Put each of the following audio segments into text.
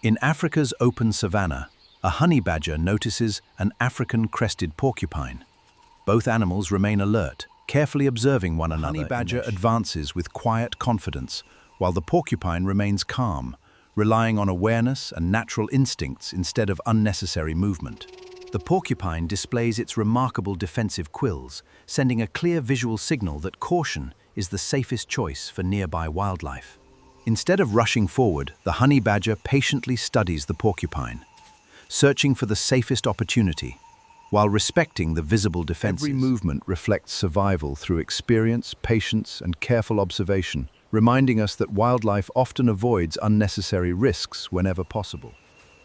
In Africa's open savanna, a honey badger notices an African crested porcupine. Both animals remain alert, carefully observing one another. The honey badger advances with quiet confidence, while the porcupine remains calm, relying on awareness and natural instincts instead of unnecessary movement. The porcupine displays its remarkable defensive quills, sending a clear visual signal that caution is the safest choice for nearby wildlife. Instead of rushing forward, the honey badger patiently studies the porcupine, searching for the safest opportunity, while respecting the visible defenses. Every movement reflects survival through experience, patience, and careful observation, reminding us that wildlife often avoids unnecessary risks whenever possible.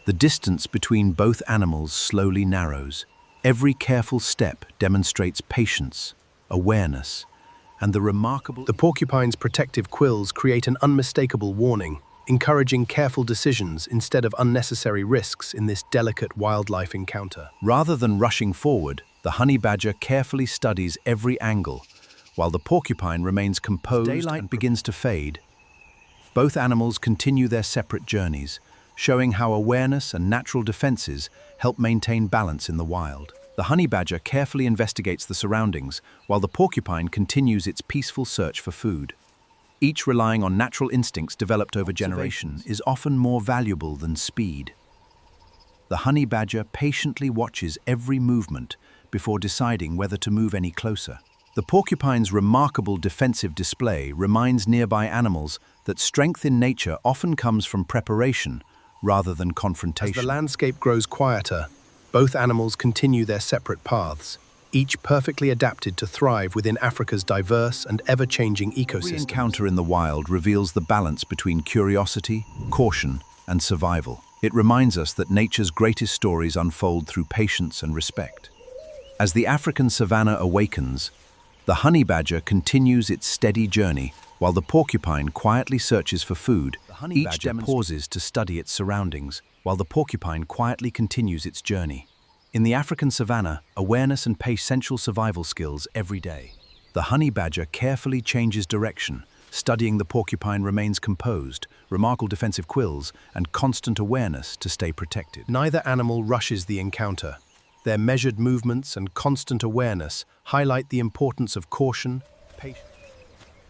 The distance between both animals slowly narrows. Every careful step demonstrates patience, awareness, and The porcupine's protective quills create an unmistakable warning, encouraging careful decisions instead of unnecessary risks in this delicate wildlife encounter. Rather than rushing forward, the honey badger carefully studies every angle, while the porcupine remains composed. As daylight begins to fade, both animals continue their separate journeys, showing how awareness and natural defenses help maintain balance in the wild. The honey badger carefully investigates the surroundings, while the porcupine continues its peaceful search for food. Each relying on natural instincts developed over generations is often more valuable than speed. The honey badger patiently watches every movement before deciding whether to move any closer. The porcupine's remarkable defensive display reminds nearby animals that strength in nature often comes from preparation rather than confrontation. As the landscape grows quieter, both animals continue their separate paths, each perfectly adapted to thrive within Africa's diverse and ever-changing ecosystem. Every encounter in the wild reveals the balance between curiosity, caution, and survival. It reminds us that nature's greatest stories unfold through patience and respect. As the African savanna awakens, the honey badger continues its steady journey while the porcupine quietly searches for food. Each pauses to study its surroundings, while the porcupine quietly continues its journey. In the African savanna, awareness and essential survival skills every day. The honey badger carefully changes direction, studying the porcupine remains composed, remarkable defensive quills, and constant awareness to stay protected. Neither animal rushes the encounter. Their measured movements and constant awareness highlight the importance of caution, patience.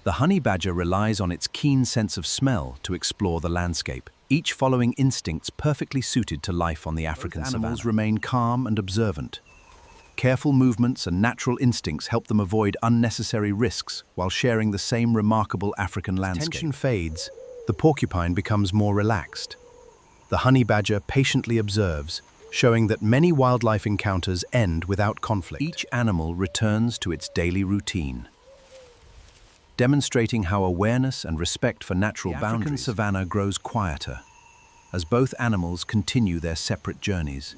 The honey badger relies on its keen sense of smell to explore the landscape, each following instincts perfectly suited to life on the African savanna. Animals remain calm and observant. Careful movements and natural instincts help them avoid unnecessary risks while sharing the same remarkable African landscape. As tension fades, the porcupine becomes more relaxed. The honey badger patiently observes, showing that many wildlife encounters end without conflict. Each animal returns to its daily routine, demonstrating how awareness and respect for natural boundaries. The African savanna grows quieter as both animals continue their separate journeys,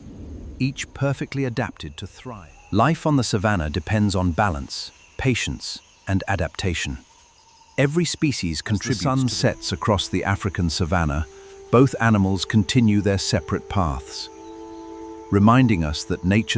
each perfectly adapted to thrive. Life on the savanna depends on balance, patience, and adaptation. Every species contributes. As the sun sets across the African savanna, both animals continue their separate paths, reminding us that nature